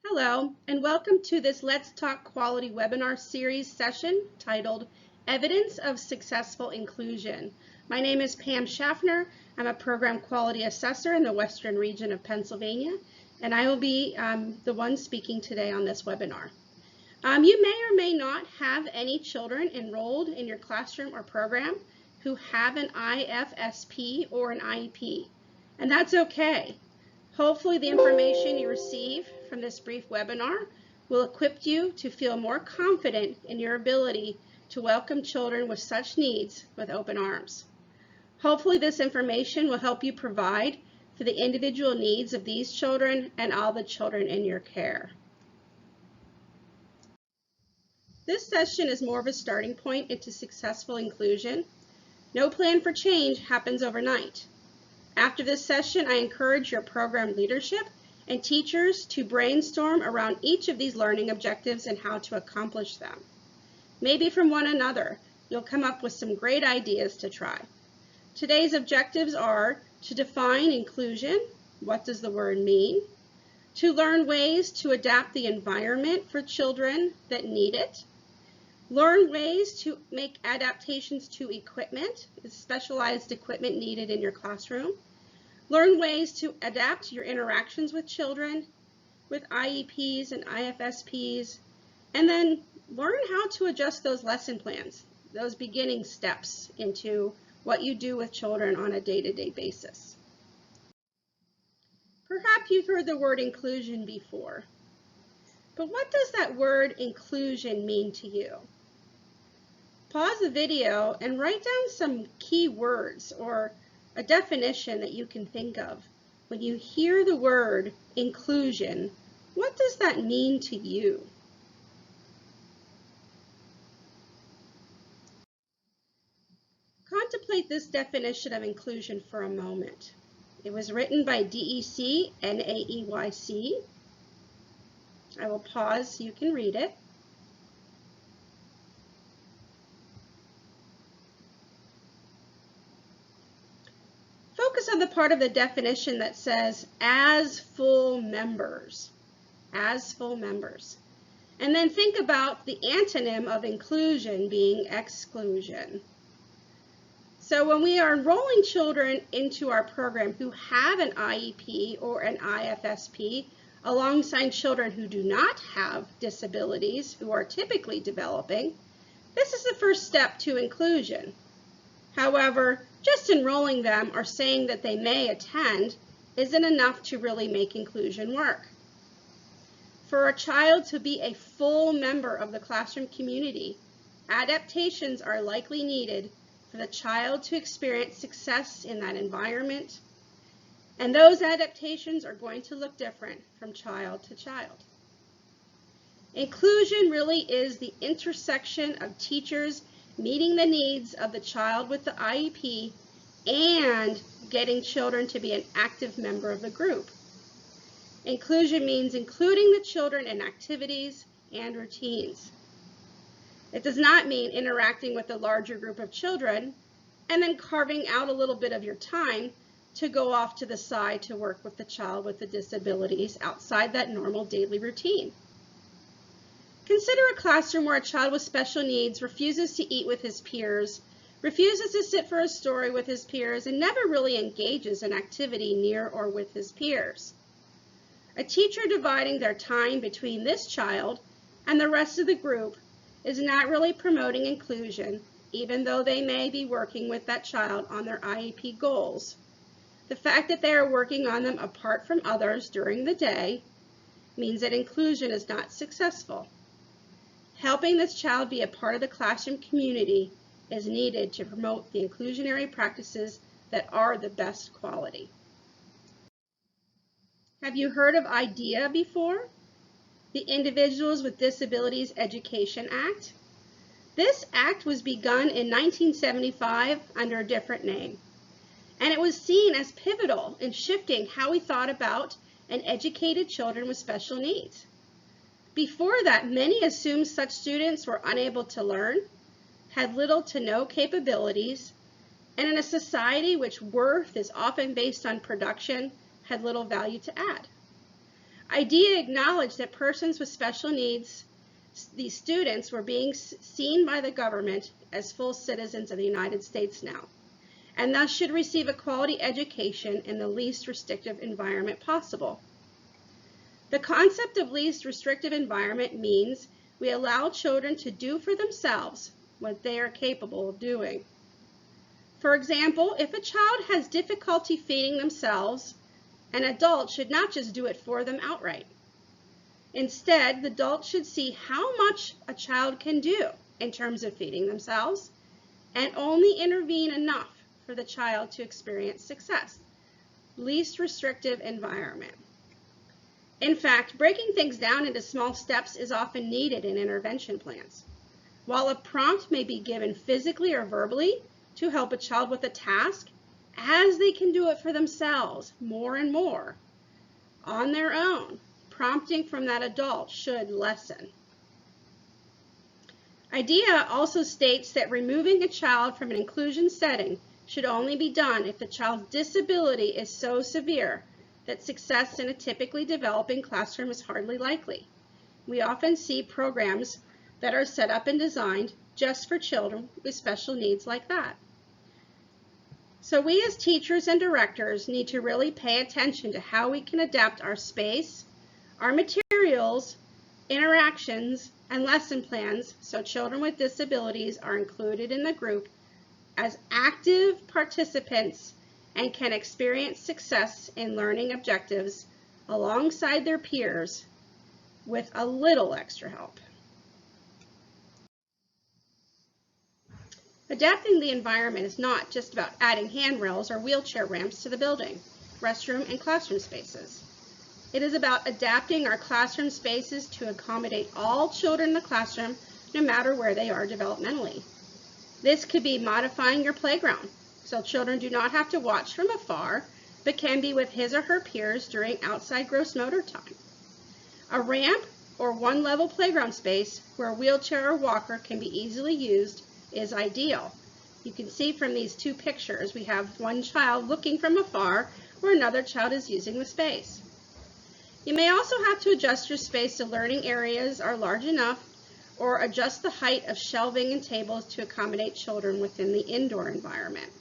Hello, and welcome to this Let's Talk Quality webinar series session titled Evidence of Successful Inclusion. My name is Pam Schaffner. I'm a Program Quality Assessor in the Western region of Pennsylvania, and I will be the one speaking today on this webinar. You may or may not have any children enrolled in your classroom or program who have an IFSP or an IEP, and that's okay. Hopefully the information you receive from this brief webinar will equip you to feel more confident in your ability to welcome children with such needs with open arms. Hopefully this information will help you provide for the individual needs of these children and all the children in your care. This session is more of a starting point into successful inclusion. No plan for change happens overnight. After this session, I encourage your program leadership and teachers to brainstorm around each of these learning objectives and how to accomplish them. Maybe from one another, you'll come up with some great ideas to try. Today's objectives are to define inclusion. What does the word mean? To learn ways to adapt the environment for children that need it. Learn ways to make adaptations to equipment, specialized equipment needed in your classroom. Learn ways to adapt your interactions with children, with IEPs and IFSPs, and then learn how to adjust those lesson plans, those beginning steps into what you do with children on a day-to-day basis. Perhaps you've heard the word inclusion before, but what does that word inclusion mean to you? Pause the video and write down some key words or a definition that you can think of. When you hear the word inclusion, what does that mean to you? Contemplate this definition of inclusion for a moment. It was written by DEC NAEYC. I will pause so you can read it. Focus on the part of the definition that says as full members, as full members. And then think about the antonym of inclusion being exclusion. So when we are enrolling children into our program who have an IEP or an IFSP, alongside children who do not have disabilities who are typically developing, this is the first step to inclusion. However, just enrolling them or saying that they may attend isn't enough to really make inclusion work. For a child to be a full member of the classroom community, adaptations are likely needed for the child to experience success in that environment, and those adaptations are going to look different from child to child. Inclusion really is the intersection of teachers meeting the needs of the child with the IEP and getting children to be an active member of the group. Inclusion means including the children in activities and routines. It does not mean interacting with a larger group of children and then carving out a little bit of your time to go off to the side to work with the child with the disabilities outside that normal daily routine. Consider a classroom where a child with special needs refuses to eat with his peers, refuses to sit for a story with his peers, and never really engages in activity near or with his peers. A teacher dividing their time between this child and the rest of the group is not really promoting inclusion, even though they may be working with that child on their IEP goals. The fact that they are working on them apart from others during the day means that inclusion is not successful. Helping this child be a part of the classroom community is needed to promote the inclusionary practices that are the best quality. Have you heard of IDEA before? The Individuals with Disabilities Education Act. This act was begun in 1975 under a different name, and it was seen as pivotal in shifting how we thought about and educated children with special needs. Before that, many assumed such students were unable to learn, had little to no capabilities, and in a society which worth is often based on production, had little value to add. IDEA acknowledged that persons with special needs, these students, were being seen by the government as full citizens of the United States now, and thus should receive a quality education in the least restrictive environment possible. The concept of least restrictive environment means we allow children to do for themselves what they are capable of doing. For example, if a child has difficulty feeding themselves, an adult should not just do it for them outright. Instead, the adult should see how much a child can do in terms of feeding themselves and only intervene enough for the child to experience success. Least restrictive environment. In fact, breaking things down into small steps is often needed in intervention plans. While a prompt may be given physically or verbally to help a child with a task, as they can do it for themselves more and more on their own, prompting from that adult should lessen. IDEA also states that removing a child from an inclusion setting should only be done if the child's disability is so severe that success in a typically developing classroom is hardly likely. We often see programs that are set up and designed just for children with special needs like that. So we as teachers and directors need to really pay attention to how we can adapt our space, our materials, interactions, and lesson plans so children with disabilities are included in the group as active participants and can experience success in learning objectives alongside their peers with a little extra help. Adapting the environment is not just about adding handrails or wheelchair ramps to the building, restroom, and classroom spaces. It is about adapting our classroom spaces to accommodate all children in the classroom, no matter where they are developmentally. This could be modifying your playground, so children do not have to watch from afar, but can be with his or her peers during outside gross motor time. A ramp or one-level playground space where a wheelchair or walker can be easily used is ideal. You can see from these two pictures, we have one child looking from afar where another child is using the space. You may also have to adjust your space so learning areas are large enough or adjust the height of shelving and tables to accommodate children within the indoor environment.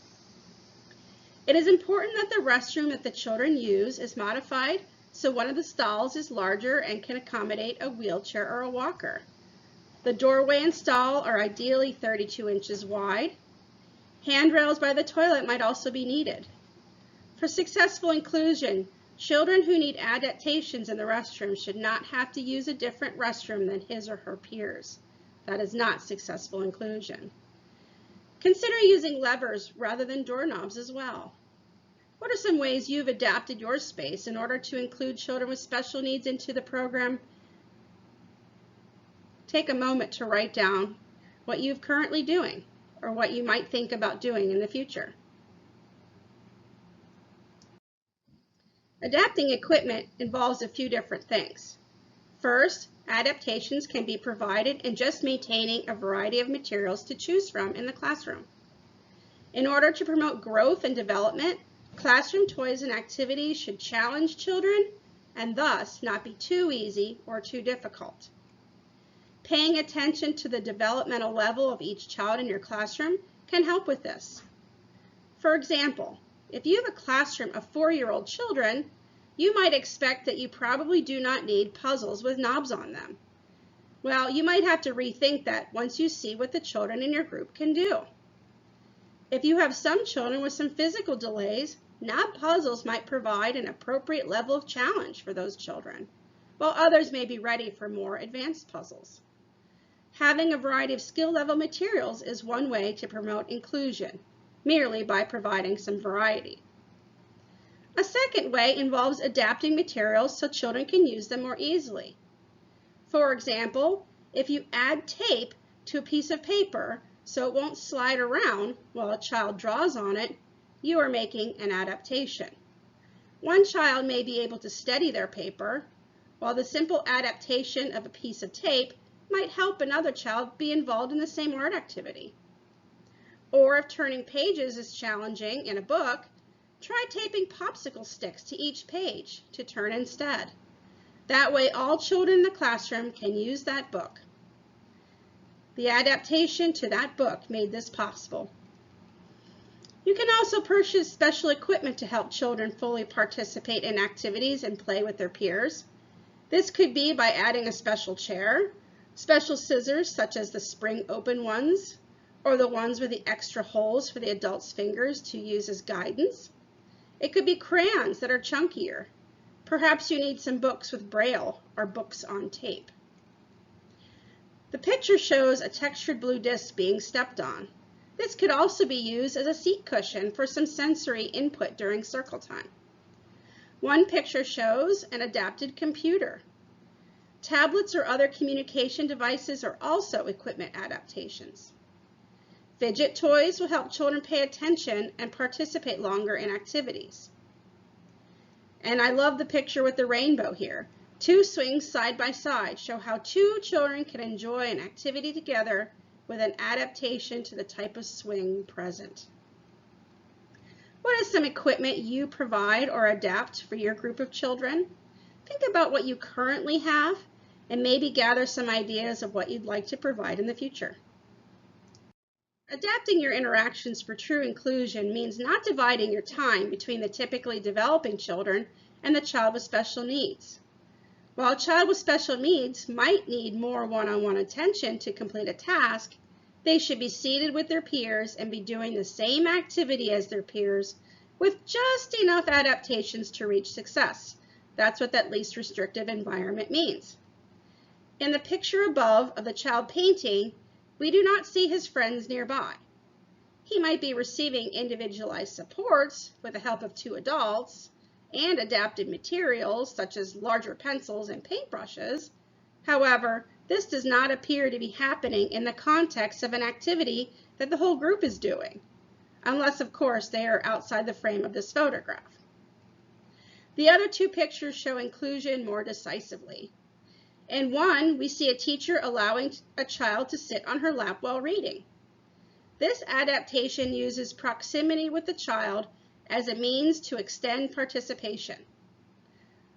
It is important that the restroom that the children use is modified so one of the stalls is larger and can accommodate a wheelchair or a walker. The doorway and stall are ideally 32 inches wide. Handrails by the toilet might also be needed. For successful inclusion, children who need adaptations in the restroom should not have to use a different restroom than his or her peers. That is not successful inclusion. Consider using levers rather than doorknobs as well. What are some ways you've adapted your space in order to include children with special needs into the program? Take a moment to write down what you're currently doing or what you might think about doing in the future. Adapting equipment involves a few different things. First, adaptations can be provided in just maintaining a variety of materials to choose from in the classroom. In order to promote growth and development, classroom toys and activities should challenge children and thus not be too easy or too difficult. Paying attention to the developmental level of each child in your classroom can help with this. For example, if you have a classroom of 4-year-old children, you might expect that you probably do not need puzzles with knobs on them. Well, you might have to rethink that once you see what the children in your group can do. If you have some children with some physical delays, knob puzzles might provide an appropriate level of challenge for those children, while others may be ready for more advanced puzzles. Having a variety of skill level materials is one way to promote inclusion, merely by providing some variety. A second way involves adapting materials so children can use them more easily. For example, if you add tape to a piece of paper so it won't slide around while a child draws on it, you are making an adaptation. One child may be able to steady their paper, while the simple adaptation of a piece of tape might help another child be involved in the same art activity. Or if turning pages is challenging in a book, try taping popsicle sticks to each page to turn instead. That way all children in the classroom can use that book. The adaptation to that book made this possible. You can also purchase special equipment to help children fully participate in activities and play with their peers. This could be by adding a special chair, special scissors such as the spring open ones, or the ones with the extra holes for the adult's fingers to use as guidance. It could be crayons that are chunkier. Perhaps you need some books with Braille or books on tape. The picture shows a textured blue disc being stepped on. This could also be used as a seat cushion for some sensory input during circle time. One picture shows an adapted computer. Tablets or other communication devices are also equipment adaptations. Fidget toys will help children pay attention and participate longer in activities. And I love the picture with the rainbow here. Two swings side by side show how two children can enjoy an activity together with an adaptation to the type of swing present. What is some equipment you provide or adapt for your group of children? Think about what you currently have and maybe gather some ideas of what you'd like to provide in the future. Adapting your interactions for true inclusion means not dividing your time between the typically developing children and the child with special needs. While a child with special needs might need more one-on-one attention to complete a task, they should be seated with their peers and be doing the same activity as their peers with just enough adaptations to reach success. That's what that least restrictive environment means. In the picture above of the child painting, we do not see his friends nearby. He might be receiving individualized supports with the help of two adults and adapted materials such as larger pencils and paintbrushes. However, this does not appear to be happening in the context of an activity that the whole group is doing, unless of course they are outside the frame of this photograph. The other two pictures show inclusion more decisively. In one, we see a teacher allowing a child to sit on her lap while reading. This adaptation uses proximity with the child as a means to extend participation.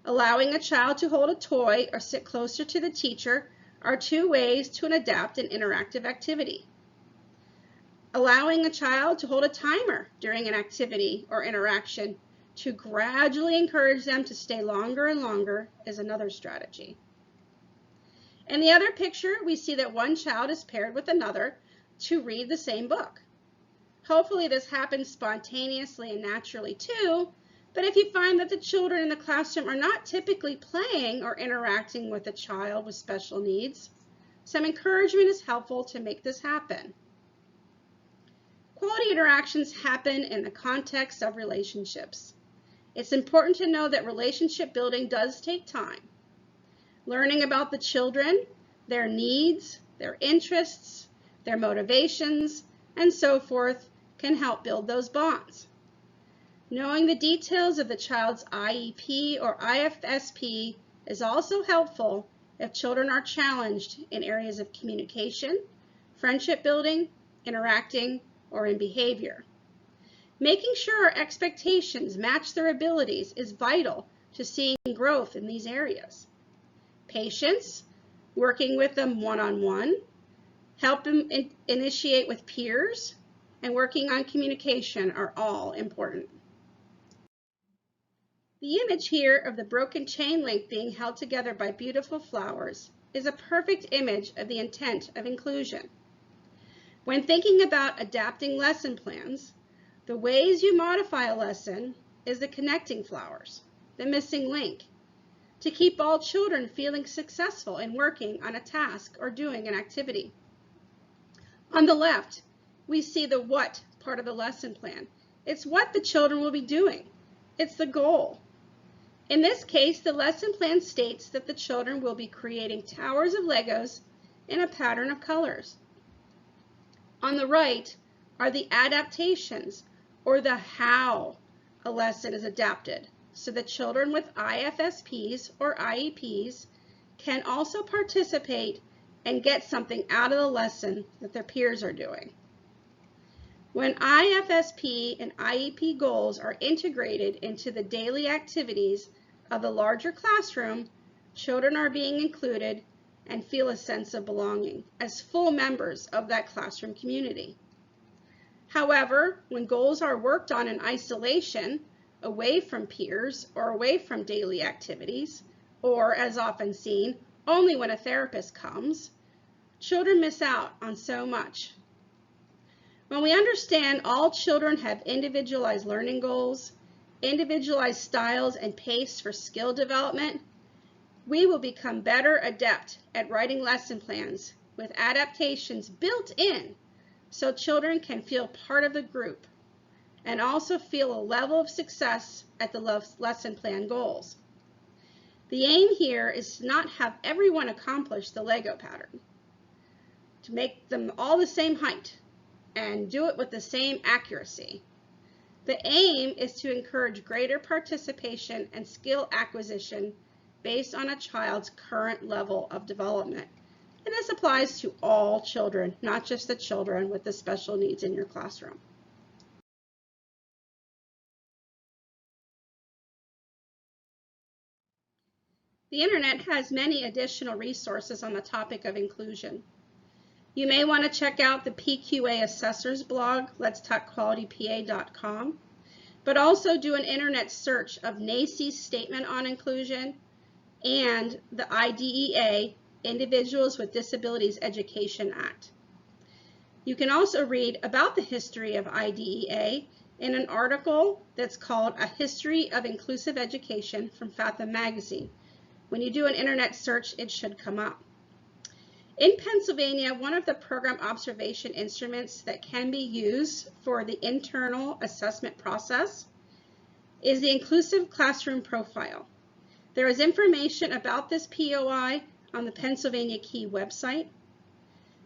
Allowing a child to hold a toy or sit closer to the teacher are two ways to adapt an interactive activity. Allowing a child to hold a timer during an activity or interaction to gradually encourage them to stay longer and longer is another strategy. In the other picture, we see that one child is paired with another to read the same book. Hopefully this happens spontaneously and naturally too, but if you find that the children in the classroom are not typically playing or interacting with a child with special needs, some encouragement is helpful to make this happen. Quality interactions happen in the context of relationships. It's important to know that relationship building does take time. Learning about the children, their needs, their interests, their motivations, and so forth can help build those bonds. Knowing the details of the child's IEP or IFSP is also helpful if children are challenged in areas of communication, friendship building, interacting, or in behavior. Making sure our expectations match their abilities is vital to seeing growth in these areas. Patience, working with them one-on-one, help them initiate with peers, and working on communication are all important. The image here of the broken chain link being held together by beautiful flowers is a perfect image of the intent of inclusion. When thinking about adapting lesson plans, the ways you modify a lesson is the connecting flowers, the missing link, to keep all children feeling successful in working on a task or doing an activity. On the left, we see the what part of the lesson plan. It's what the children will be doing. It's the goal. In this case, the lesson plan states that the children will be creating towers of Legos in a pattern of colors. On the right are the adaptations, or the how a lesson is adapted, so that children with IFSPs or IEPs can also participate and get something out of the lesson that their peers are doing. When IFSP and IEP goals are integrated into the daily activities of the larger classroom, children are being included and feel a sense of belonging as full members of that classroom community. However, when goals are worked on in isolation, away from peers or away from daily activities, or as often seen, only when a therapist comes, children miss out on so much. When we understand all children have individualized learning goals, individualized styles and pace for skill development, we will become better adept at writing lesson plans with adaptations built in so children can feel part of the group and also feel a level of success at the lesson plan goals. The aim here is to not have everyone accomplish the Lego pattern, to make them all the same height and do it with the same accuracy. The aim is to encourage greater participation and skill acquisition based on a child's current level of development. And this applies to all children, not just the children with the special needs in your classroom. The internet has many additional resources on the topic of inclusion. You may want to check out the PQA Assessors blog, letstalkqualitypa.com, but also do an internet search of NAEYC's Statement on Inclusion and the IDEA, Individuals with Disabilities Education Act. You can also read about the history of IDEA in an article that's called A History of Inclusive Education from Fathom Magazine. When you do an internet search, it should come up. In Pennsylvania, one of the program observation instruments that can be used for the internal assessment process is the Inclusive Classroom Profile. There is information about this POI on the Pennsylvania Key website.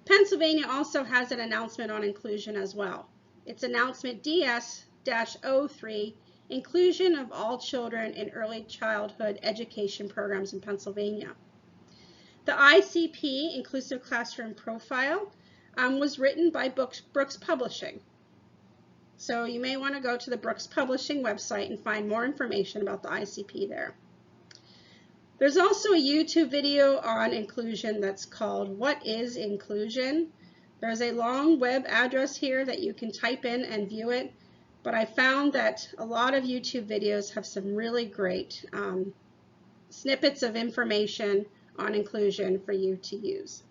Pennsylvania also has an announcement on inclusion as well. It's announcement DS-03, Inclusion of All Children in Early Childhood Education Programs in Pennsylvania. The ICP, Inclusive Classroom Profile, was written by Brooks Publishing. So you may want to go to the Brooks Publishing website and find more information about the ICP there. There's also a YouTube video on inclusion that's called What is Inclusion? There's a long web address here that you can type in and view it, but I found that a lot of YouTube videos have some really great snippets of information on inclusion for you to use.